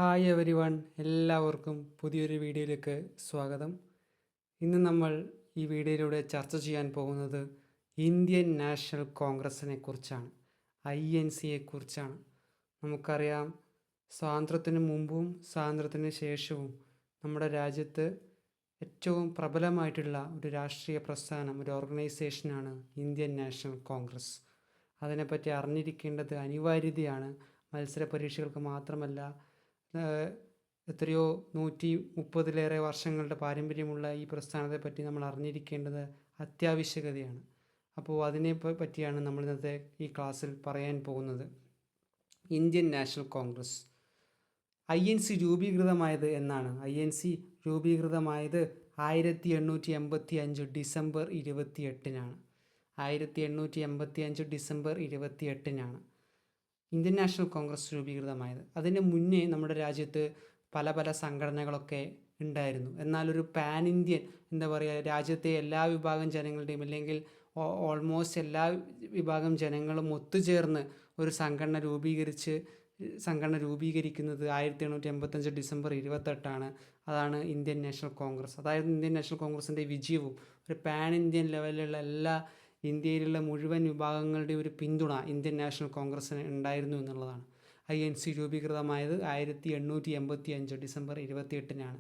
Hi every one, എല്ലാവർക്കും പുതിയൊരു വീഡിയോയിലേക്ക് സ്വാഗതം. ഇന്ന് നമ്മൾ ഈ വീഡിയോയിലൂടെ ചർച്ച ചെയ്യാൻ പോകുന്നത് ഇന്ത്യൻ നാഷണൽ കോൺഗ്രസിനെ കുറിച്ചാണ്, INCയെ കുറിച്ചാണ്. നമുക്കറിയാം, സ്വാതന്ത്ര്യത്തിന് മുമ്പും സ്വാതന്ത്ര്യത്തിന് ശേഷവും നമ്മുടെ രാജ്യത്ത് ഏറ്റവും പ്രബലമായിട്ടുള്ള ഒരു രാഷ്ട്രീയ പ്രസ്ഥാനം, ഒരു ഓർഗനൈസേഷനാണ് ഇന്ത്യൻ നാഷണൽ കോൺഗ്രസ്. അതിനെപ്പറ്റി അറിഞ്ഞിരിക്കേണ്ടത് അനിവാര്യതയാണ്. മത്സര പരീക്ഷകൾക്ക് മാത്രമല്ല, എത്രയോ 130 വർഷങ്ങളുടെ പാരമ്പര്യമുള്ള ഈ പ്രസ്ഥാനത്തെ പറ്റി നമ്മൾ അറിഞ്ഞിരിക്കേണ്ടത് അത്യാവശ്യകതയാണ്. അപ്പോൾ അതിനെ പറ്റിയാണ് നമ്മൾ ഇന്നത്തെ ഈ ക്ലാസ്സിൽ പറയാൻ പോകുന്നത്. ഇന്ത്യൻ നാഷണൽ കോൺഗ്രസ് INC രൂപീകൃതമായത് എന്നാണ്? INC രൂപീകൃതമായത് 1885 ഡിസംബർ 28-നാണ്. 1885 ഡിസംബർ 28-നാണ് ഇന്ത്യൻ നാഷണൽ കോൺഗ്രസ് രൂപീകൃതമായത്. അതിന് മുന്നേ നമ്മുടെ രാജ്യത്ത് പല പല സംഘടനകളൊക്കെ ഉണ്ടായിരുന്നു. എന്നാൽ ഒരു പാൻ ഇന്ത്യൻ, എന്താ പറയുക, രാജ്യത്തെ എല്ലാ വിഭാഗം ജനങ്ങളുടെയും അല്ലെങ്കിൽ ഓൾമോസ്റ്റ് എല്ലാ വിഭാഗം ജനങ്ങളും ഒത്തുചേർന്ന് ഒരു സംഘടന രൂപീകരിക്കുന്നത് 1885 ഡിസംബർ 28-ആണ്. അതാണ് ഇന്ത്യൻ നാഷണൽ കോൺഗ്രസ്. അതായത് ഇന്ത്യൻ നാഷണൽ കോൺഗ്രസിൻ്റെ വിജയവും ഒരു പാൻ ഇന്ത്യൻ ലെവലിലുള്ള എല്ലാ ഇന്ത്യയിലുള്ള മുഴുവൻ വിഭാഗങ്ങളുടെ ഒരു പിന്തുണ ഇന്ത്യൻ നാഷണൽ കോൺഗ്രസ്സിന് ഉണ്ടായിരുന്നു എന്നുള്ളതാണ്. INC രൂപീകൃതമായത് 1885 ഡിസംബർ 28-നാണ്.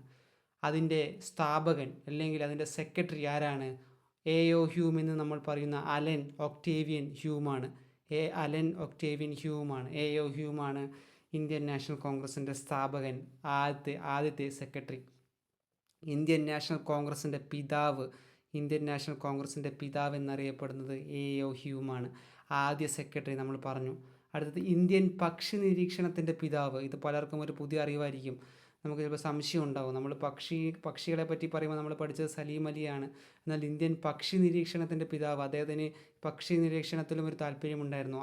അതിൻ്റെ സ്ഥാപകൻ അല്ലെങ്കിൽ അതിൻ്റെ സെക്രട്ടറി ആരാണ്? AO ഹ്യൂം എന്ന് നമ്മൾ പറയുന്ന അലൻ ഒക്ടേവിയൻ ഹ്യൂമാണ്. അലൻ ഒക്ടേവിയൻ ഹ്യൂമാണ്. AO ഹ്യൂമാണ് ഇന്ത്യൻ നാഷണൽ കോൺഗ്രസിൻ്റെ സ്ഥാപകൻ, ആദ്യത്തെ സെക്രട്ടറി. ഇന്ത്യൻ നാഷണൽ കോൺഗ്രസിൻ്റെ പിതാവ് എന്നറിയപ്പെടുന്നത് AO ഹ്യൂമാണ്, ആദ്യ സെക്രട്ടറി നമ്മൾ പറഞ്ഞു. അടുത്തത് ഇന്ത്യൻ പക്ഷി നിരീക്ഷണത്തിൻ്റെ പിതാവ്. ഇത് പലർക്കും ഒരു പുതിയ അറിവായിരിക്കും, നമുക്ക് ചിലപ്പോൾ സംശയം ഉണ്ടാകും. നമ്മൾ പക്ഷികളെ പറ്റി പറയുമ്പോൾ നമ്മൾ പഠിച്ചത് സലീം അലിയാണ്. എന്നാൽ ഇന്ത്യൻ പക്ഷി നിരീക്ഷണത്തിൻ്റെ പിതാവ്, അദ്ദേഹത്തിന് പക്ഷി നിരീക്ഷണത്തിലും ഒരു താല്പര്യമുണ്ടായിരുന്നു.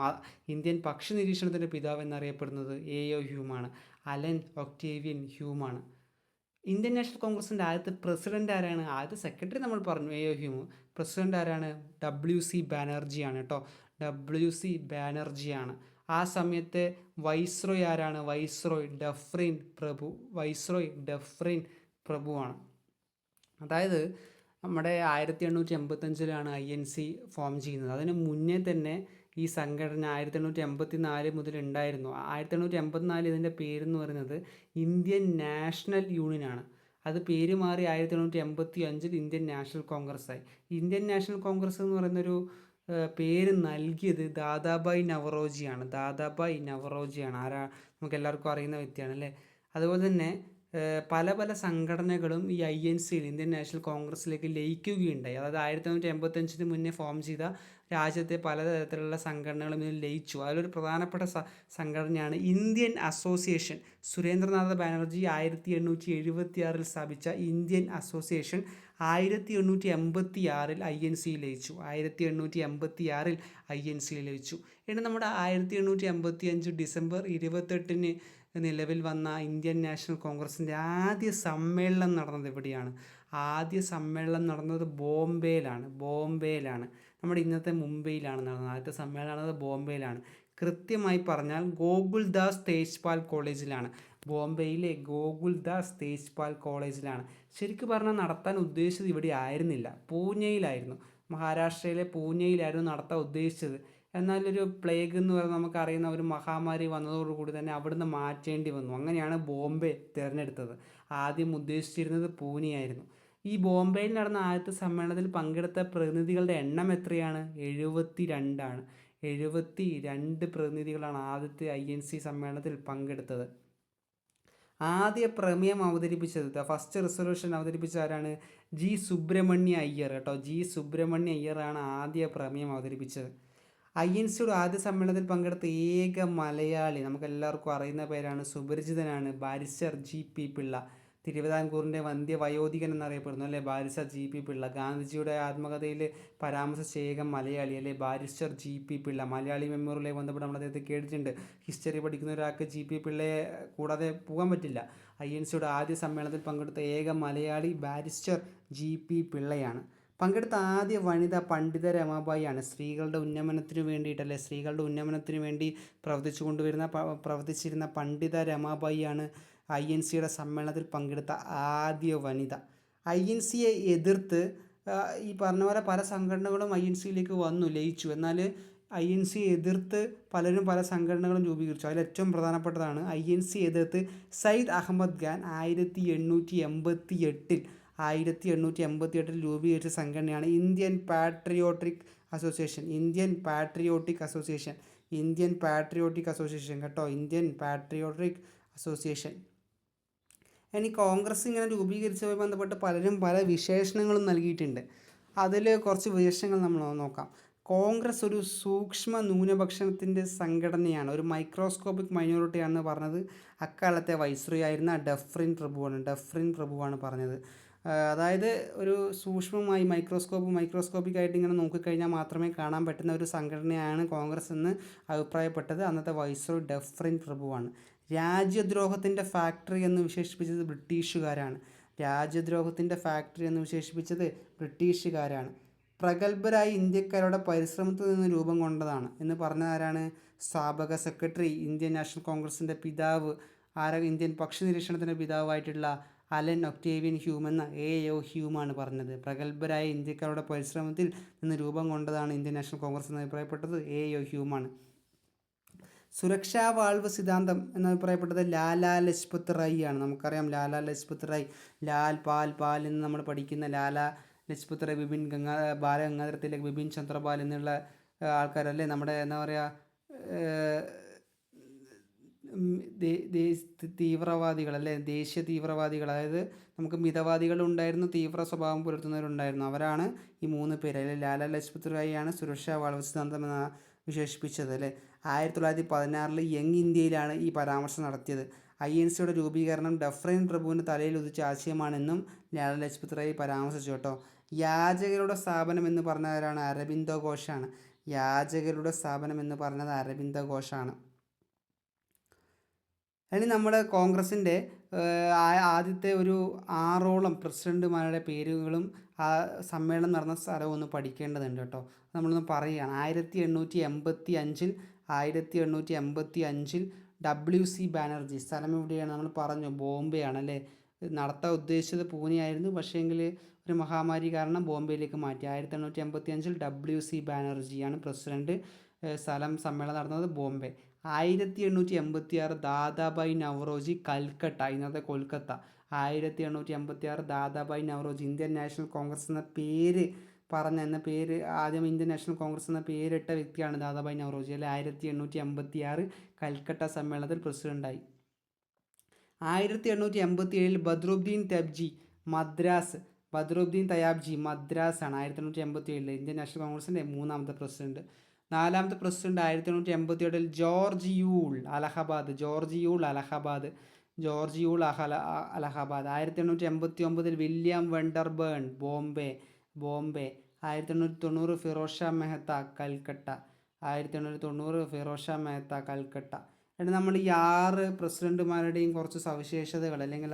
ഇന്ത്യൻ പക്ഷി നിരീക്ഷണത്തിൻ്റെ പിതാവ് എന്നറിയപ്പെടുന്നത് AO ഹ്യൂമാണ്, അലൻ ഒക്ടേവിയൻ ഹ്യൂമാണ്. ഇന്ത്യൻ നാഷണൽ കോൺഗ്രസിൻ്റെ ആദ്യത്തെ പ്രസിഡന്റ് ആരാണ്? ആദ്യത്തെ സെക്രട്ടറി നമ്മൾ പറഞ്ഞു AO ഹ്യൂം. പ്രസിഡന്റ് ആരാണ്? WC ബാനർജിയാണ് കേട്ടോ. WC ബാനർജിയാണ്. ആ സമയത്തെ വൈസ്രോയ് ആരാണ്? വൈസ്രോയ് ഡഫ്രിൻ പ്രഭുവാണ്. അതായത് നമ്മുടെ 1885-ലാണ് INC ഫോം ചെയ്യുന്നത്. അതിന് മുന്നേ തന്നെ ഈ സംഘടന 1884 മുതൽ ഉണ്ടായിരുന്നു. 1884 ഇതിൻ്റെ പേരെന്ന് പറയുന്നത് ഇന്ത്യൻ നാഷണൽ യൂണിയനാണ്. അത് പേര് മാറി 1885 ഇന്ത്യൻ നാഷണൽ കോൺഗ്രസ്സായി. ഇന്ത്യൻ നാഷണൽ കോൺഗ്രസ് എന്ന് പറയുന്നൊരു പേര് നൽകിയത് ദാദാഭായ് നവറോജിയാണ്. ആരാ? നമുക്ക് എല്ലാവർക്കും അറിയുന്ന വ്യക്തിയാണ് അല്ലേ. അതുപോലെ തന്നെ പല പല സംഘടനകളും ഈ INCയിൽ, ഇന്ത്യൻ നാഷണൽ കോൺഗ്രസ്സിലേക്ക് ലയിക്കുകയുണ്ടായി. അതായത് 1885 മുന്നേ ഫോം ചെയ്ത രാജ്യത്തെ പലതരത്തിലുള്ള സംഘടനകളും ഇതിൽ ലയിച്ചു. അതിലൊരു പ്രധാനപ്പെട്ട സംഘടനയാണ് ഇന്ത്യൻ അസോസിയേഷൻ. സുരേന്ദ്രനാഥ ബാനർജി 1876 സ്ഥാപിച്ച ഇന്ത്യൻ അസോസിയേഷൻ 1886 INCയിൽ ലയിച്ചു. 1886 INCയിൽ ലയിച്ചു. ഇനി നമ്മുടെ 1885 ഡിസംബർ 28-ന് നിലവിൽ വന്ന ഇന്ത്യൻ നാഷണൽ കോൺഗ്രസിൻ്റെ ആദ്യ സമ്മേളനം നടന്നത് എവിടെയാണ്? ആദ്യ സമ്മേളനം നടന്നത് ബോംബെയിലാണ്. നമ്മുടെ ഇന്നത്തെ മുംബൈയിലാണ് നടന്നത്. ആദ്യത്തെ സമ്മേളനം നടന്നത് ബോംബെയിലാണ്. കൃത്യമായി പറഞ്ഞാൽ ഗോകുൽദാസ് തേജ്പാൽ കോളേജിലാണ്. ബോംബെയിലെ ഗോകുൽദാസ് തേജ്പാൽ കോളേജിലാണ്. ശരിക്കും പറഞ്ഞാൽ നടത്താൻ ഉദ്ദേശിച്ചത് ഇവിടെ ആയിരുന്നില്ല, പൂനെയിലായിരുന്നു. മഹാരാഷ്ട്രയിലെ പൂനെയിലായിരുന്നു നടത്താൻ ഉദ്ദേശിച്ചത്. എന്നാൽ ഒരു പ്ലേഗ് എന്ന് പറയുന്നത് നമുക്കറിയുന്ന ഒരു മഹാമാരി വന്നതോടുകൂടി തന്നെ അവിടുന്ന് മാറ്റേണ്ടി വന്നു. അങ്ങനെയാണ് ബോംബെ തിരഞ്ഞെടുത്തത്. ആദ്യം ഉദ്ദേശിച്ചിരുന്നത് പൂനെയായിരുന്നു. ഈ ബോംബെയിൽ നടന്ന ആദ്യത്തെ സമ്മേളനത്തിൽ പങ്കെടുത്ത പ്രതിനിധികളുടെ എണ്ണം എത്രയാണ്? 72 72 പ്രതിനിധികളാണ് ആദ്യത്തെ INC സമ്മേളനത്തിൽ പങ്കെടുത്തത്. ആദ്യ പ്രമേയം അവതരിപ്പിച്ചത്, ഫസ്റ്റ് റെസൊല്യൂഷൻ അവതരിപ്പിച്ച ആരാണ്? സുബ്രഹ്മണ്യ അയ്യർ കേട്ടോ. സുബ്രഹ്മണ്യ അയ്യറാണ് ആദ്യ പ്രമേയം അവതരിപ്പിച്ചത്. INCയുടെ ആദ്യ സമ്മേളനത്തിൽ പങ്കെടുത്ത ഏക മലയാളി, നമുക്ക് എല്ലാവർക്കും അറിയുന്ന പേരാണ്, സുപരിചിതനാണ്, ബാരിസ്റ്റർ GP പിള്ള. തിരുവിതാംകൂറിൻ്റെ വയോധികൻ എന്നറിയപ്പെടുന്നു അല്ലേ, ബാരിസ്റ്റർ GP പിള്ള. ഗാന്ധിജിയുടെ ആത്മകഥയിൽ പരാമർശിച്ച ഏക മലയാളി അല്ലേ, ബാരിസ്റ്റർ GP പിള്ള. മലയാളി മെമ്മോറിയലുമായി ബന്ധപ്പെട്ട് നമ്മൾ അദ്ദേഹത്തെ കേട്ടിട്ടുണ്ട്. ഹിസ്റ്ററി പഠിക്കുന്ന ഒരാൾക്ക് GP പിള്ളയെ കൂടാതെ പോകാൻ പറ്റില്ല. INCയുടെ ആദ്യ സമ്മേളനത്തിൽ പങ്കെടുത്ത ഏക മലയാളി ബാരിസ്റ്റർ GP പിള്ളയാണ്. പങ്കെടുത്ത ആദ്യ വനിത പണ്ഡിത രമാബായിയാണ്. സ്ത്രീകളുടെ ഉന്നമനത്തിനു വേണ്ടി പ്രവർത്തിച്ചിരുന്ന പണ്ഡിത രമാബായിയാണ് INCയുടെ സമ്മേളനത്തിൽ പങ്കെടുത്ത ആദ്യ വനിത. INCയെ എതിർത്ത് ഈ പറഞ്ഞ പോലെ പല സംഘടനകളും INCയിലേക്ക് വന്നു, ലയിച്ചു. എന്നാൽ INCയെ എതിർത്ത് പലരും പല സംഘടനകളും രൂപീകരിച്ചു. അതിൽ ഏറ്റവും പ്രധാനപ്പെട്ടതാണ് INCയെ എതിർത്ത് സയ്യിദ് അഹമ്മദ് ഖാൻ 1888 രൂപീകരിച്ച സംഘടനയാണ് Indian patriotic association. Indian patriotic association കേട്ടോ, ഇന്ത്യൻ പാട്രിയോട്ടിക് അസോസിയേഷൻ. ഇനി കോൺഗ്രസ് ഇങ്ങനെ രൂപീകരിച്ചതുമായി ബന്ധപ്പെട്ട് പലരും പല വിശേഷണങ്ങളും നൽകിയിട്ടുണ്ട്. അതിൽ കുറച്ച് വിശേഷണങ്ങൾ നമ്മൾ നോക്കാം. കോൺഗ്രസ് ഒരു സൂക്ഷ്മ ന്യൂനപക്ഷത്തിൻ്റെ സംഘടനയാണ്, ഒരു മൈക്രോസ്കോപ്പിക് മൈനോറിറ്റിയാണെന്ന് പറഞ്ഞത് അക്കാലത്തെ വൈസ്രോയി ആയിരുന്ന ഡഫ്രിൻ പ്രഭുവാണ് പറഞ്ഞത്. അതായത് ഒരു സൂക്ഷ്മമായി മൈക്രോസ്കോപ്പിക്കായിട്ട് ഇങ്ങനെ നോക്കിക്കഴിഞ്ഞാൽ മാത്രമേ കാണാൻ പറ്റുന്ന ഒരു സംഘടനയാണ് കോൺഗ്രസ് എന്ന് അഭിപ്രായപ്പെട്ടത് അന്നത്തെ വൈസ്രോയി ഡഫ്രിൻ പ്രഭുവാണ്. രാജ്യദ്രോഹത്തിൻ്റെ ഫാക്ടറി എന്ന് വിശേഷിപ്പിച്ചത് ബ്രിട്ടീഷുകാരാണ്. പ്രഗത്ഭരായ ഇന്ത്യക്കാരുടെ പരിശ്രമത്തിൽ നിന്ന് രൂപം കൊണ്ടതാണ് എന്ന് പറഞ്ഞ ആരാണ്? സ്ഥാപക സെക്രട്ടറി, ഇന്ത്യൻ നാഷണൽ കോൺഗ്രസിൻ്റെ പിതാവ്, ഇന്ത്യൻ പക്ഷി നിരീക്ഷണത്തിൻ്റെ പിതാവായിട്ടുള്ള അലൻ ഒക്ടേവിയൻ ഹ്യൂം എന്ന AO ഹ്യൂമാണ് പറഞ്ഞത്. പ്രഗത്ഭരായ ഇന്ത്യക്കാരുടെ പരിശ്രമത്തിൽ നിന്ന് രൂപം കൊണ്ടതാണ് ഇന്ത്യൻ നാഷണൽ കോൺഗ്രസ് എന്ന് അഭിപ്രായപ്പെട്ടത് AO ഹ്യൂമാണ്. സുരക്ഷാ വാൾവ് സിദ്ധാന്തം എന്നഭിപ്രായപ്പെട്ടത് ലാലാ ലജ്പത് റായ് ആണ്. നമുക്കറിയാം ലാലാ ലജ്പത് റായ്, ലാൽ പാൽ എന്ന് നമ്മൾ പഠിക്കുന്ന ലാലാ ലജ്പത് റായ്, ബാലഗംഗാധര തിലക്, ബിപിൻ ചന്ദ്രപാൽ എന്നുള്ള ആൾക്കാരല്ലേ നമ്മുടെ എന്താ പറയുക തീവ്രവാദികൾ അല്ലേ, ദേശീയ തീവ്രവാദികൾ. അതായത് നമുക്ക് മിതവാദികളുണ്ടായിരുന്നു, തീവ്ര സ്വഭാവം പുലർത്തുന്നവരുണ്ടായിരുന്നു. അവരാണ് ഈ 3 പേര്. അല്ലെ ലാലാ ലജ്പത് റായ് ആണ് സുരക്ഷാ വാൾവ് സിദ്ധാന്തം എന്ന വിശേഷിപ്പിച്ചത്. അല്ലേ 1916 യങ് ഇന്ത്യയിലാണ് ഈ പരാമർശം നടത്തിയത്. INCയുടെ രൂപീകരണം ഡഫ്രിൻ പ്രഭുവിൻ്റെ തലയിൽ ഉദിച്ച ആശയമാണെന്നും ലാലാ ലജ്പത് റായ് പരാമർശിച്ചു കേട്ടോ. യാചകരുടെ സ്ഥാപനം എന്ന് പറഞ്ഞവരാണ് അരബിന്ദോ ഘോഷാണ്. ഇനി നമ്മുടെ കോൺഗ്രസിൻ്റെ ആദ്യത്തെ ഒരു 6ഓളം പ്രസിഡന്റുമാരുടെ പേരുകളും ആ സമ്മേളനം നടന്ന സ്ഥലവും ഒന്ന് പഠിക്കേണ്ടതുണ്ട് കേട്ടോ. നമ്മളൊന്ന് പറയുകയാണ്. 1885 WC ബാനർജി. സ്ഥലം എവിടെയാണ്? നമ്മൾ പറഞ്ഞു ബോംബെ ആണല്ലേ. നടത്താൻ ഉദ്ദേശിച്ചത് പൂനെയായിരുന്നു, പക്ഷേങ്കിൽ ഒരു മഹാമാരി കാരണം ബോംബെയിലേക്ക് മാറ്റി. 1885 WC ബാനർജിയാണ് പ്രസിഡന്റ്. സമ്മേളനം നടന്നത് ബോംബെ. 1886 ദാദാഭായ് നവറോജി, കൽക്കട്ട, ഇന്നത്തെ കൊൽക്കത്ത. 1886 ദാദാഭായ് നവറോജി ഇന്ത്യൻ നാഷണൽ കോൺഗ്രസ് എന്ന പേര് ആദ്യം ഇന്ത്യൻ നാഷണൽ കോൺഗ്രസ് എന്ന പേരിട്ട വ്യക്തിയാണ് ദാദാഭായ് നവറോജി. അല്ലെ 1886 കൽക്കട്ട സമ്മേളനത്തിൽ പ്രസിഡന്റായി. 1887 ബദ്രുദ്ദീൻ തയാബ്ജി മദ്രാസ് ആണ്. 1887 ഇന്ത്യൻ നാഷണൽ കോൺഗ്രസിൻ്റെ 3ാമത്തെ പ്രസിഡന്റ്. 4ാമത്തെ president 1887 George Yule Allahabad. 1889 William Wedderburn Bombay. 1890 Pheroze Shah Mehta Calcutta. എന്നിട്ട് നമ്മൾ ഈ 6 പ്രസിഡന്റുമാരുടെയും കുറച്ച് സവിശേഷതകൾ അല്ലെങ്കിൽ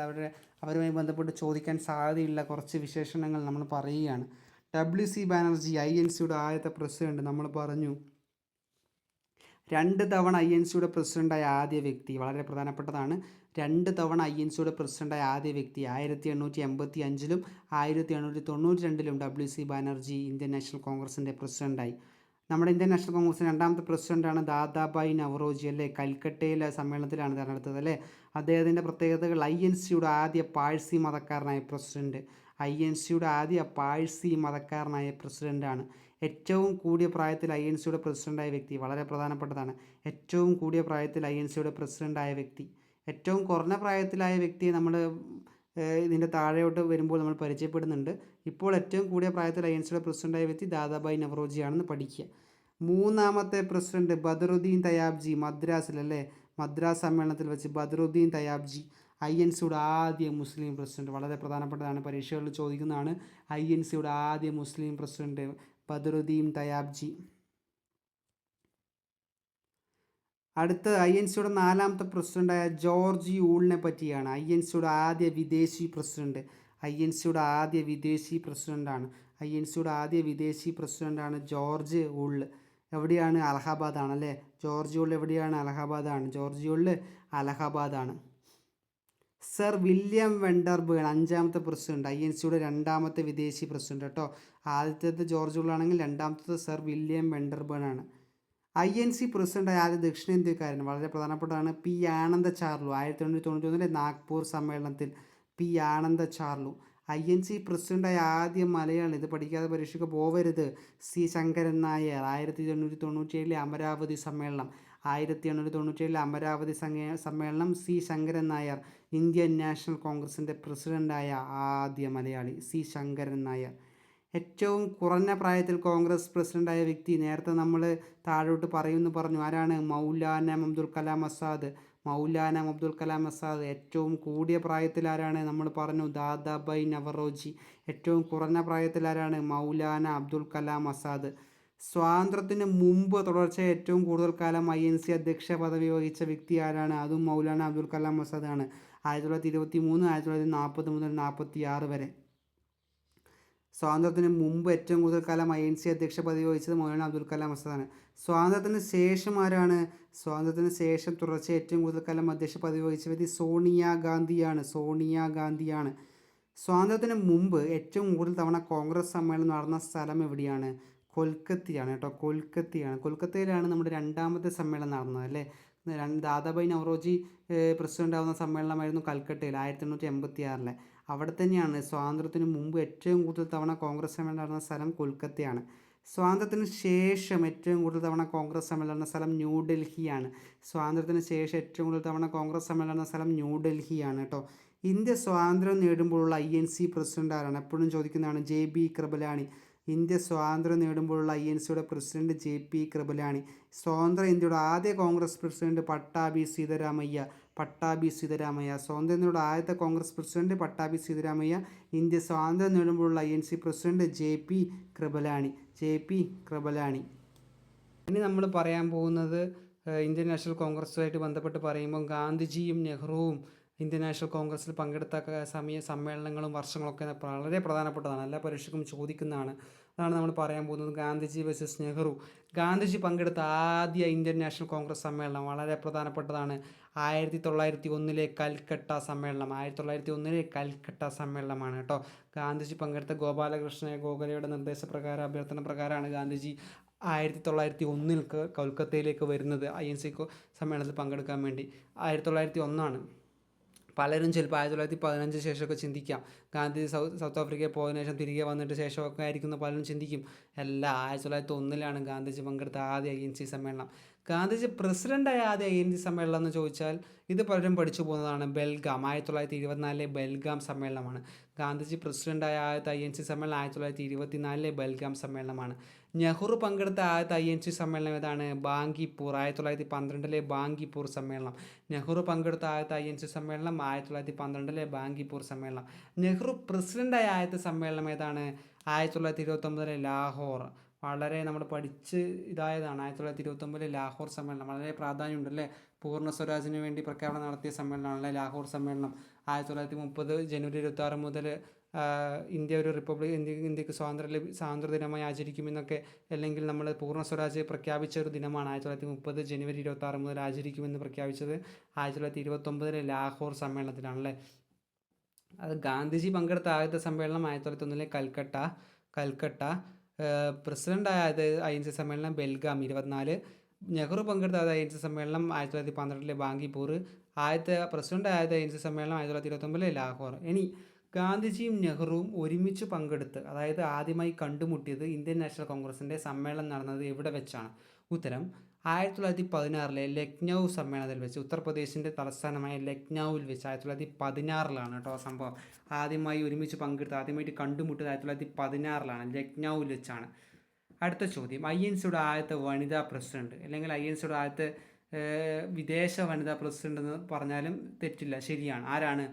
അവരുമായി ബന്ധപ്പെട്ട് ചോദിക്കാൻ സാധ്യതയുള്ള കുറച്ച് വിശേഷണങ്ങൾ നമ്മൾ പറയുകയാണ്. WC ബാനർജി INCയുടെ ആദ്യത്തെ പ്രസിഡന്റ്. നമ്മൾ പറഞ്ഞു 2 തവണ INCയുടെ പ്രസിഡൻ്റായ ആദ്യ വ്യക്തി. വളരെ പ്രധാനപ്പെട്ടതാണ്. 2 തവണ INCയുടെ പ്രസിഡൻ്റായ ആദ്യ വ്യക്തി. 1885 1892 WC ബാനർജി ഇന്ത്യൻ നാഷണൽ കോൺഗ്രസിൻ്റെ പ്രസിഡൻ്റായി. നമ്മുടെ ഇന്ത്യൻ നാഷണൽ കോൺഗ്രസിൻ്റെ 2ാമത്തെ പ്രസിഡൻ്റാണ് ദാദാഭായ് നവറോജി. അല്ലേ മദ്രാസിലെ സമ്മേളനത്തിലാണ് തിരഞ്ഞെടുത്തത്. അല്ലേ അദ്ദേഹത്തിൻ്റെ പ്രത്യേകതകൾ: INCയുടെ ആദ്യ പാഴ്സി മതക്കാരനായ പ്രസിഡൻ്റാണ്. ഏറ്റവും കൂടിയ പ്രായത്തിൽ INCയുടെ പ്രസിഡൻ്റായ വ്യക്തി. വളരെ പ്രധാനപ്പെട്ടതാണ്. ഏറ്റവും കൂടിയ പ്രായത്തിൽ INCയുടെ പ്രസിഡൻ്റായ വ്യക്തി. ഏറ്റവും കുറഞ്ഞ പ്രായത്തിലായ വ്യക്തിയെ നമ്മൾ ഇതിൻ്റെ താഴെയോട്ട് വരുമ്പോൾ നമ്മൾ പരിചയപ്പെടുന്നുണ്ട്. ഇപ്പോൾ ഏറ്റവും കൂടിയ പ്രായത്തിൽ INCയുടെ പ്രസിഡൻ്റായ വ്യക്തി ദാദാഭായ് നവറോജിയാണെന്ന് പഠിക്കുക. 3ാമത്തെ പ്രസിഡന്റ് ബദറുദ്ദീൻ തയാബ്ജി. മദ്രാസ് സമ്മേളനത്തിൽ വെച്ച് ബദറുദ്ദീൻ തയാബ്ജി INCയുടെ ആദ്യ മുസ്ലിം പ്രസിഡന്റ്. വളരെ പ്രധാനപ്പെട്ടതാണ്, പരീക്ഷകളിൽ ചോദിക്കുന്നതാണ്. INCയുടെ ആദ്യ മുസ്ലിം പ്രസിഡന്റ് ബദറുദ്ദീൻ തയാബ്ജി. അടുത്ത INCയുടെ 4ാമത്തെ പ്രസിഡൻ്റായ ജോർജ് യൂളിനെ പറ്റിയാണ്. INCയുടെ ആദ്യ വിദേശി പ്രസിഡൻ്റാണ് ജോർജ് യൂൾ. എവിടെയാണ്? അലഹബാദാണ്. അല്ലേ ജോർജ് യൂൾ എവിടെയാണ്? അലഹബാദാണ്. സർ വില്യം വെണ്ടർബേൺ 5ാമത്തെ പ്രസിഡന്റ്, INCയുടെ 2ാമത്തെ വിദേശി പ്രസിഡന്റ് കേട്ടോ. ആദ്യത്തേത് ജോർജ് ഉള്ളാണെങ്കിൽ രണ്ടാമത്തേത് സർ വില്യം വെണ്ടർബേൺ ആണ്. INC പ്രസിഡന്റായ ആദ്യ ദക്ഷിണേന്ത്യക്കാരൻ വളരെ പ്രധാനപ്പെട്ടതാണ് P. ആനന്ദ ചാർലു. 1891 നാഗ്പൂർ സമ്മേളനത്തിൽ P. ആനന്ദ ചാർലു. INC പ്രസിഡന്റായ ആദ്യ മലയാളി, ഇത് പഠിക്കാതെ പരീക്ഷയ്ക്ക് പോവരുത്, C. ശങ്കരൻ നായർ. 1897 അമരാവതി സമ്മേളനം. 1897 അമരാവതി സമ്മേളനം C. Sankaran Nair. Indian national കോൺഗ്രസിൻ്റെ പ്രസിഡന്റായ ആദ്യ മലയാളി C. ശങ്കരൻ നായർ. ഏറ്റവും കുറഞ്ഞ പ്രായത്തിൽ കോൺഗ്രസ് പ്രസിഡന്റായ വ്യക്തി നേരത്തെ നമ്മൾ താഴോട്ട് പറയുമെന്ന് പറഞ്ഞു. ആരാണ്? മൗലാന അബ്ദുൽ കലാം ആസാദ്. മൗലാന അബ്ദുൽ കലാം ആസാദ്. ഏറ്റവും കൂടിയ പ്രായത്തിൽ ആരാണ്? നമ്മൾ പറഞ്ഞു ദാദാഭായ് നവറോജി. ഏറ്റവും കുറഞ്ഞ പ്രായത്തിൽ ആരാണ്? മൗലാന അബ്ദുൽ കലാം ആസാദ്. സ്വാതന്ത്ര്യത്തിന് മുമ്പ് തുടർച്ചയായി ഏറ്റവും കൂടുതൽ കാലം INC അധ്യക്ഷ പദവി വഹിച്ച വ്യക്തി ആരാണ്? അതും മൗലാന അബ്ദുൽ കലാം ആസാദ് ആണ്. 1923, 1940 മുതൽ 1946 വരെ. സ്വാതന്ത്ര്യത്തിന് മുമ്പ് ഏറ്റവും കൂടുതൽ കാലം INC അധ്യക്ഷ പദവി വഹിച്ചത് മൗലാന അബ്ദുൽ കലാം ആസാദാണ്. സ്വാതന്ത്ര്യത്തിന് ശേഷം ആരാണ്? സ്വാതന്ത്ര്യത്തിന് ശേഷം തുടർച്ചയായി ഏറ്റവും കൂടുതൽ കാലം അധ്യക്ഷ പദവി വഹിച്ച വ്യക്തി സോണിയാഗാന്ധിയാണ്. സോണിയാഗാന്ധിയാണ്. സ്വാതന്ത്ര്യത്തിന് മുമ്പ് ഏറ്റവും കൂടുതൽ തവണ കോൺഗ്രസ് സമ്മേളനം നടന്ന സ്ഥലം എവിടെയാണ്? കൊൽക്കത്തയാണ് കേട്ടോ. കൊൽക്കത്തയാണ്. കൊൽക്കത്തയിലാണ് നമ്മുടെ 2ാമത്തെ സമ്മേളനം നടന്നത് അല്ലേ. ദാദാഭായ് നവറോജി പ്രസിഡന്റ് ആവുന്ന സമ്മേളനമായിരുന്നു കൽക്കട്ടയിൽ 1886. അവിടെ തന്നെയാണ് സ്വാതന്ത്ര്യത്തിന് മുമ്പ് ഏറ്റവും കൂടുതൽ തവണ കോൺഗ്രസ് സമ്മേളനം നടന്ന സ്ഥലം കൊൽക്കത്തയാണ്. സ്വാതന്ത്ര്യത്തിന് ശേഷം ഏറ്റവും കൂടുതൽ തവണ കോൺഗ്രസ് സമ്മേളനം നടന്ന സ്ഥലം ന്യൂഡൽഹിയാണ്. സ്വാതന്ത്ര്യത്തിന് ശേഷം ഏറ്റവും കൂടുതൽ തവണ കോൺഗ്രസ് സമ്മേളനം നടന്ന സ്ഥലം ന്യൂഡൽഹിയാണ് കേട്ടോ. ഇന്ത്യ സ്വാതന്ത്ര്യം നേടുമ്പോഴുള്ള INC പ്രസിഡന്റ് ആരാണ്? എപ്പോഴും ചോദിക്കുന്നതാണ്. JB കൃപലാനി. ഇന്ത്യ സ്വാതന്ത്ര്യം നേടുമ്പോഴുള്ള INCയുടെ പ്രസിഡന്റ് JP കൃപലാനി. സ്വതന്ത്ര ഇന്ത്യയുടെ ആദ്യ കോൺഗ്രസ് പ്രസിഡന്റ് പട്ടാഭി സീതാരാമയ്യ. പട്ടാഭി സീതാരാമയ്യ. സ്വതന്ത്ര ഇന്ത്യയുടെ ആദ്യത്തെ കോൺഗ്രസ് പ്രസിഡന്റ് പട്ടാഭി സീതാരാമയ്യ. ഇന്ത്യ സ്വാതന്ത്ര്യം നേടുമ്പോഴുള്ള INC president JP Kripalani. JP Kripalani. ഇനി നമ്മൾ പറയാൻ പോകുന്നത് ഇന്ത്യൻ നാഷണൽ കോൺഗ്രസുമായിട്ട് ബന്ധപ്പെട്ട് പറയുമ്പോൾ ഗാന്ധിജിയും നെഹ്റുവും ഇന്ത്യൻ നാഷണൽ കോൺഗ്രസ്സിൽ പങ്കെടുത്ത സമ്മേളനങ്ങളും വർഷങ്ങളൊക്കെ വളരെ പ്രധാനപ്പെട്ടതാണ്. എല്ലാ പരീക്ഷയ്ക്കും ചോദിക്കുന്നതാണ്. അതാണ് നമ്മൾ പറയാൻ പോകുന്നത്. ഗാന്ധിജി വേഴ്സസ് നെഹ്റു. ഗാന്ധിജി പങ്കെടുത്ത ആദ്യ ഇന്ത്യൻ നാഷണൽ കോൺഗ്രസ് സമ്മേളനം വളരെ പ്രധാനപ്പെട്ടതാണ്. 1901 കൽക്കട്ട സമ്മേളനം. 1901 കൽക്കട്ട സമ്മേളനമാണ് കേട്ടോ. ഗാന്ധിജി പങ്കെടുത്ത ഗോപാലകൃഷ്ണ ഗോഖലെയുടെ നിർദ്ദേശപ്രകാരം, അഭ്യർത്ഥന പ്രകാരമാണ് ഗാന്ധിജി 1901 കൊൽക്കത്തയിലേക്ക് വരുന്നത് INC സമ്മേളനത്തിൽ പങ്കെടുക്കാൻ വേണ്ടി. 1901. പലരും ചിലപ്പോൾ 1915 ശേഷമൊക്കെ ചിന്തിക്കാം. ഗാന്ധി സൗത്ത് ആഫ്രിക്കയിൽ പോയതിനു ശേഷം തിരികെ വന്നിട്ട് ശേഷമൊക്കെ ആയിരിക്കുന്ന പലരും ചിന്തിക്കും. അല്ല, 1901 ഗാന്ധിജി പങ്കെടുത്ത ആദ്യ INC സമ്മേളനം. ഗാന്ധിജി പ്രസിഡൻ്റായ ആദ്യ INC സമ്മേളനം എന്ന് ചോദിച്ചാൽ ഇത് പലരും പഠിച്ചു പോകുന്നതാണ്. ബെൽഗാം. 1924 ബെൽഗാം സമ്മേളനമാണ്. ഗാന്ധിജി പ്രസിഡൻ്റായ ആദ്യത്തെ INC സമ്മേളനം 1924 ബെൽഗാം സമ്മേളനമാണ്. നെഹ്റു പങ്കെടുത്ത ആദ്യത്തെ INC സമ്മേളനം ഏതാണ്? ബാങ്കിപ്പൂർ. 1912 ബാങ്കിപ്പൂർ സമ്മേളനം. നെഹ്റു പങ്കെടുത്ത ആദ്യത്തെ INC സമ്മേളനം 1912 ബാങ്കിപ്പൂർ സമ്മേളനം. നെഹ്റു പ്രസിഡൻ്റായ ആദ്യത്തെ സമ്മേളനം ഏതാണ്? 1929 ലാഹോർ. വളരെ നമ്മൾ പഠിച്ച് ഇതായതാണ്. 1929 ലാഹോർ സമ്മേളനം. വളരെ പ്രാധാന്യമുണ്ടല്ലേ. പൂർണ്ണ സ്വരാജിന് വേണ്ടി പ്രഖ്യാപനം നടത്തിയ സമ്മേളനമാണല്ലേ ലാഹോർ സമ്മേളനം. 1930 ജനുവരി 26 മുതൽ ഇന്ത്യ ഒരു റിപ്പബ്ലിക്, ഇന്ത്യക്ക് സ്വാതന്ത്ര്യ ദിനമായി ആചരിക്കുമെന്നൊക്കെ, അല്ലെങ്കിൽ നമ്മൾ പൂർണ്ണ സ്വരാജ് പ്രഖ്യാപിച്ച ഒരു ദിനമാണ്. 1930 ജനുവരി 26 മുതൽ ആചരിക്കുമെന്ന് പ്രഖ്യാപിച്ചത് 1929 ലാഹോർ സമ്മേളനത്തിലാണല്ലേ. അത് ഗാന്ധിജി പങ്കെടുത്ത ആദ്യത്തെ സമ്മേളനം 1901 കൽക്കട്ട. പ്രസിഡൻ്റായ INC സമ്മേളനം ബെൽഗാം 24. നെഹ്റു പങ്കെടുത്ത ആദ്യ INC സമ്മേളനം 1912 ബാങ്കിപ്പൂർ. ആദ്യത്തെ പ്രസിഡൻ്റായ INC സമ്മേളനം 1929 ലാഹോർ. ഇനി ഗാന്ധിജിയും നെഹ്റുവും ഒരുമിച്ച് പങ്കെടുത്ത്, അതായത് ആദ്യമായി കണ്ടുമുട്ടിയത് ഇന്ത്യൻ നാഷണൽ കോൺഗ്രസിൻ്റെ സമ്മേളനം നടന്നത് എവിടെ വെച്ചാണ്? ഉത്തരം 1916 ലക്നൗ സമ്മേളനത്തിൽ വെച്ച്. ഉത്തർപ്രദേശിൻ്റെ തലസ്ഥാനമായ ലക്നൌവിൽ വെച്ച് 1916 കേട്ടോ സംഭവം. ആദ്യമായി ഒരുമിച്ച് പങ്കെടുത്ത്, ആദ്യമായിട്ട് കണ്ടുമുട്ടിയത് 1916 ലക്നൌവിൽ വെച്ചാണ്. അടുത്ത ചോദ്യം, INCയുടെ ആദ്യത്തെ വനിതാ പ്രസിഡന്റ്, അല്ലെങ്കിൽ INCയുടെ ആദ്യത്തെ വിദേശ വനിതാ പ്രസിഡന്റ് എന്ന് പറഞ്ഞാലും തെറ്റില്ല, ശരിയാണ്. ആരാണ്?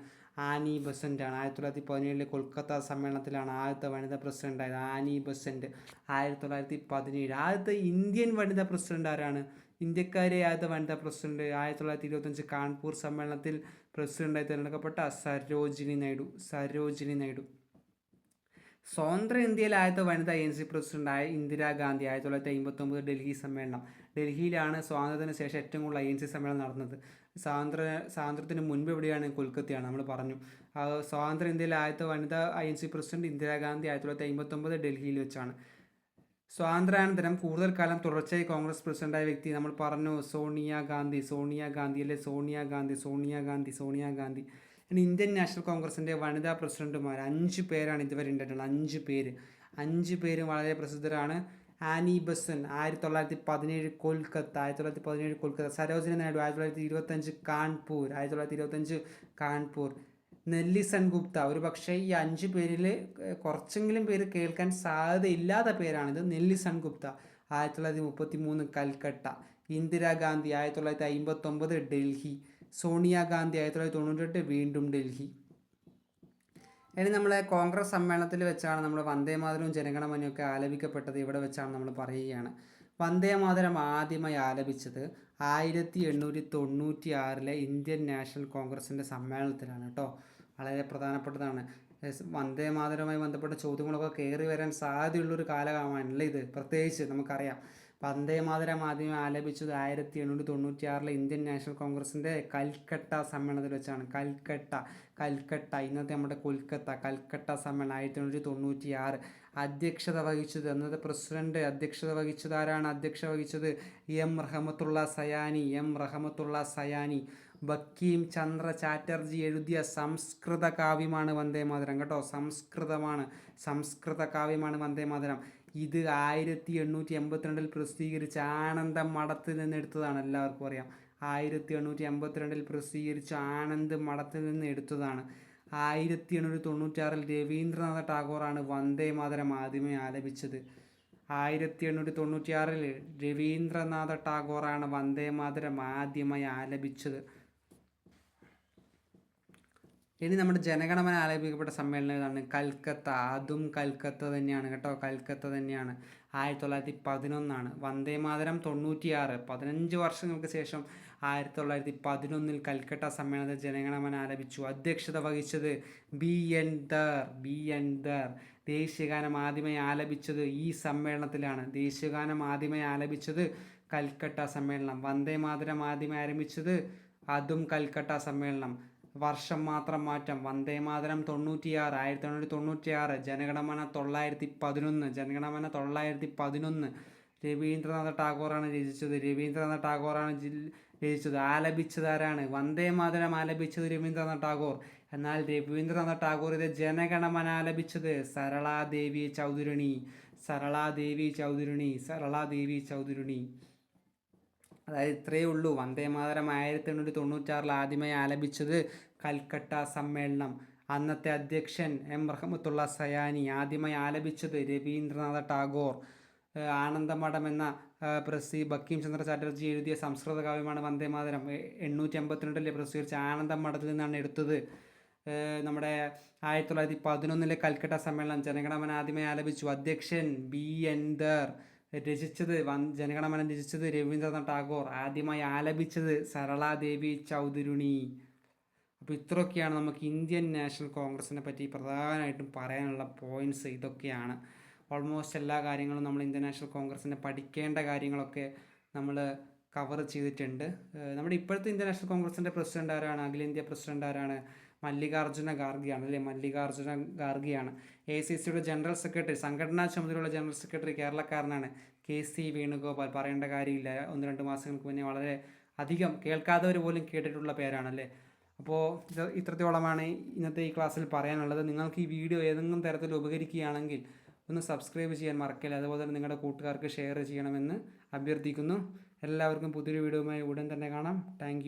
ആനി ബസൻ്റ് ആണ്. 1917 കൊൽക്കത്ത സമ്മേളനത്തിലാണ് ആദ്യത്തെ വനിതാ പ്രസിഡന്റ് ആയത്. Annie Besant 1917. ആദ്യത്തെ ഇന്ത്യൻ വനിതാ പ്രസിഡന്റ് ആരാണ്? ഇന്ത്യക്കാരെ ആദ്യത്തെ വനിതാ പ്രസിഡന്റ് 1925 കാൺപൂർ സമ്മേളനത്തിൽ പ്രസിഡന്റായി തിരഞ്ഞെടുക്കപ്പെട്ട സരോജിനി നായിഡു. സ്വതന്ത്ര ഇന്ത്യയിലെ ആദ്യത്തെ വനിതാ ANC പ്രസിഡന്റായ ഇന്ദിരാഗാന്ധി 1959 ഡൽഹി സമ്മേളനം. ഡൽഹിയിലാണ് സ്വാതന്ത്ര്യത്തിന് ശേഷം ഏറ്റവും കൂടുതൽ ANC സമ്മേളനം നടന്നത്. സ്വാതന്ത്ര്യത്തിന് മുൻപ് എവിടെയാണ്? കൊൽക്കത്തയാണ്. നമ്മൾ പറഞ്ഞു. സ്വാതന്ത്ര്യ ഇന്ത്യയിലെ ആദ്യത്തെ വനിതാ INC പ്രസിഡന്റ് ഇന്ദിരാഗാന്ധി 1959 ഡൽഹിയിൽ വെച്ചാണ്. സ്വാതന്ത്ര്യാനന്തരം കൂടുതൽ കാലം തുടർച്ചയായി കോൺഗ്രസ് പ്രസിഡന്റായ വ്യക്തി നമ്മൾ പറഞ്ഞു, സോണിയാഗാന്ധി അല്ലെ, സോണിയാഗാന്ധി. ഇനി ഇന്ത്യൻ നാഷണൽ കോൺഗ്രസിൻ്റെ വനിതാ പ്രസിഡന്റുമാർ 5 പേരാണ് ഇതുവരെ ഉണ്ടായിട്ടുള്ളത്. 5 പേരും വളരെ പ്രസിദ്ധരാണ്. Annie Besant 1917 Kolkata. സരോജിനി നായിഡു 1925 കാൺപൂർ. നെല്ലിസൺ ഗുപ്ത, ഒരു പക്ഷേ ഈ 5 പേരിൽ കുറച്ചെങ്കിലും പേര് കേൾക്കാൻ സാധ്യതയില്ലാത്ത പേരാണിത്. നെല്ലിസൺ ഗുപ്ത 1933 കൽക്കട്ട. ഇന്ദിരാഗാന്ധി 1959 ഡൽഹി. സോണിയാഗാന്ധി 1998 വീണ്ടും ഡൽഹി. ഇനി നമ്മളെ കോൺഗ്രസ് സമ്മേളനത്തിൽ വെച്ചാണ് നമ്മൾ വന്ദേമാതരവും ജനഗണമനയൊക്കെ ആലപിക്കപ്പെട്ടത്. ഇവിടെ വെച്ചാണ് നമ്മൾ പറയുകയാണ്. വന്ദേമാതരം ആദ്യമായി ആലപിച്ചത് 1896 ഇന്ത്യൻ നാഷണൽ കോൺഗ്രസിൻ്റെ സമ്മേളനത്തിലാണ് കേട്ടോ. വളരെ പ്രധാനപ്പെട്ടതാണ്. വന്ദേമാതരവുമായി ബന്ധപ്പെട്ട ചോദ്യങ്ങളൊക്കെ കയറി വരാൻ സാധ്യതയുള്ളൊരു കാലമാണല്ലേ ഇത്. പ്രത്യേകിച്ച് നമുക്കറിയാം വന്ദേമാതരം ആദ്യം ആലപിച്ചത് 1896 ഇന്ത്യൻ നാഷണൽ കോൺഗ്രസിൻ്റെ കൽക്കട്ട സമ്മേളനത്തിൽ വെച്ചാണ്. കൽക്കട്ട ഇന്നത്തെ നമ്മുടെ കൊൽക്കത്ത. കൽക്കട്ട സമ്മേളനം 1896. അധ്യക്ഷത വഹിച്ചത് അന്നത്തെ പ്രസിഡന്റ്. അധ്യക്ഷത വഹിച്ചത് എം റഹമത്തുള്ള സയാനി. ബങ്കിം ചന്ദ്ര ചാറ്റർജി എഴുതിയ സംസ്കൃത കാവ്യമാണ് വന്ദേമാതരം കേട്ടോ. സംസ്കൃത കാവ്യമാണ് വന്ദേമാതരം. ഇത് 1882 പ്രസിദ്ധീകരിച്ച ആനന്ദ മഠത്തിൽ നിന്ന് എടുത്തതാണ്. എല്ലാവർക്കും അറിയാം. 1882 പ്രസിദ്ധീകരിച്ച ആനന്ദ് മഠത്തിൽ നിന്ന് എടുത്തതാണ്. 1896 രവീന്ദ്രനാഥ ടാഗോറാണ് വന്ദേമാതരം ആദ്യമേ ആലപിച്ചത്. 1896 രവീന്ദ്രനാഥ ടാഗോറാണ് വന്ദേമാതരം ആദ്യമായി ആലപിച്ചത്. ഇനി നമ്മുടെ ജനഗണമന ആലപിക്കപ്പെട്ട സമ്മേളനം ഏതാണ്? കൽക്കത്ത. അതും കൽക്കത്ത തന്നെയാണ് കേട്ടോ. കൽക്കത്ത തന്നെയാണ്. 1911. വന്ദേമാതരം 96. 15 വർഷങ്ങൾക്ക് ശേഷം 1911 കൽക്കട്ട സമ്മേളനത്തിൽ ജനഗണമന ആലപിച്ചു. അധ്യക്ഷത വഹിച്ചത് BN ദർ. ദേശീയഗാനം ആദ്യമായി ആലപിച്ചത് ഈ സമ്മേളനത്തിലാണ്. കൽക്കട്ട സമ്മേളനം. വന്ദേമാതരം ആദ്യമായി ആരംഭിച്ചത് അതും കൽക്കട്ട സമ്മേളനം. വർഷം മാത്രം മാറ്റം. വന്ദേമാതരം 1996. ജനഗണമന 911. രവീന്ദ്രനാഥ ടാഗോറാണ് രചിച്ചത്. ആലപിച്ചതാരാണ്? വന്ദേമാതരം ആലപിച്ചത് രവീന്ദ്രനാഥ ടാഗോർ. എന്നാൽ രവീന്ദ്രനാഥ ടാഗോർ ഇത് ജനഗണമന ആലപിച്ചത് സരളാദേവി ചൗധുരിണി. അതായത് ഇത്രയേ ഉള്ളൂ. വന്ദേമാതരം 1896 ആദ്യമായി ആലപിച്ചത് കൽക്കട്ട സമ്മേളനം. അന്നത്തെ അധ്യക്ഷൻ എം റഹമത്തുള്ള സയാനി. ആദ്യമായി ആലപിച്ചത് രവീന്ദ്രനാഥ ടാഗോർ. ആനന്ദമഠം എന്ന ബങ്കിം ചന്ദ്ര ചാറ്റർജി എഴുതിയ സംസ്കൃത കാവ്യമാണ് വന്ദേമാതരം. 852 പ്രസിദ്ധീകരിച്ച ആനന്ദമഠത്തിൽ നിന്നാണ് എടുത്തത്. നമ്മുടെ 1911 കൽക്കട്ട സമ്മേളനം ജനഗണമന ആദ്യമായി ആലപിച്ചു. അധ്യക്ഷൻ BN ദർ. ജനഗണമന രചിച്ചത് രവീന്ദ്രനാഥ ടാഗോർ. ആദ്യമായി ആലപിച്ചത് സരളാദേവി ചൗധുരിണി. അപ്പോൾ ഇത്രയൊക്കെയാണ് നമുക്ക് ഇന്ത്യൻ നാഷണൽ കോൺഗ്രസിനെ പറ്റി പ്രധാനമായിട്ടും പറയാനുള്ള പോയിൻറ്റ്സ്. ഇതൊക്കെയാണ്. ഓൾമോസ്റ്റ് എല്ലാ കാര്യങ്ങളും നമ്മൾ ഇന്ത്യൻ നാഷണൽ കോൺഗ്രസിനെ പഠിക്കേണ്ട കാര്യങ്ങളൊക്കെ നമ്മൾ കവർ ചെയ്തിട്ടുണ്ട്. നമ്മുടെ ഇപ്പോഴത്തെ ഇന്ത്യൻ നാഷണൽ കോൺഗ്രസിൻ്റെ പ്രസിഡന്റ് ആരാണ്? അഖിലേന്ത്യാ പ്രസിഡന്റ് ആരാണ്? മല്ലികാർജ്ജുന ഖാർഗെയാണ്. AICCയുടെ ജനറൽ സെക്രട്ടറി, സംഘടനാ ചുമതലയുള്ള ജനറൽ സെക്രട്ടറി കേരളക്കാരനാണ്. KC വേണുഗോപാൽ. പറയേണ്ട കാര്യമില്ല. 1-2 മാസങ്ങൾക്ക് മുന്നേ വളരെ അധികം കേൾക്കാത്തവർ പോലും കേട്ടിട്ടുള്ള പേരാണല്ലേ. അപ്പോൾ ഇത്രത്തോളമാണ് ഇന്നത്തെ ഈ ക്ലാസ്സിൽ പറയാനുള്ളത്. നിങ്ങൾക്ക് ഈ വീഡിയോ ഏതെങ്കിലും തരത്തിൽ ഉപകരിക്കുകയാണെങ്കിൽ ഒന്ന് സബ്സ്ക്രൈബ് ചെയ്യാൻ മറക്കില്ല. അതുപോലെ തന്നെ നിങ്ങളുടെ കൂട്ടുകാർക്ക് ഷെയർ ചെയ്യണമെന്ന് അഭ്യർത്ഥിക്കുന്നു. എല്ലാവർക്കും പുതിയൊരു വീഡിയോയുമായി ഉടൻ തന്നെ കാണാം. താങ്ക്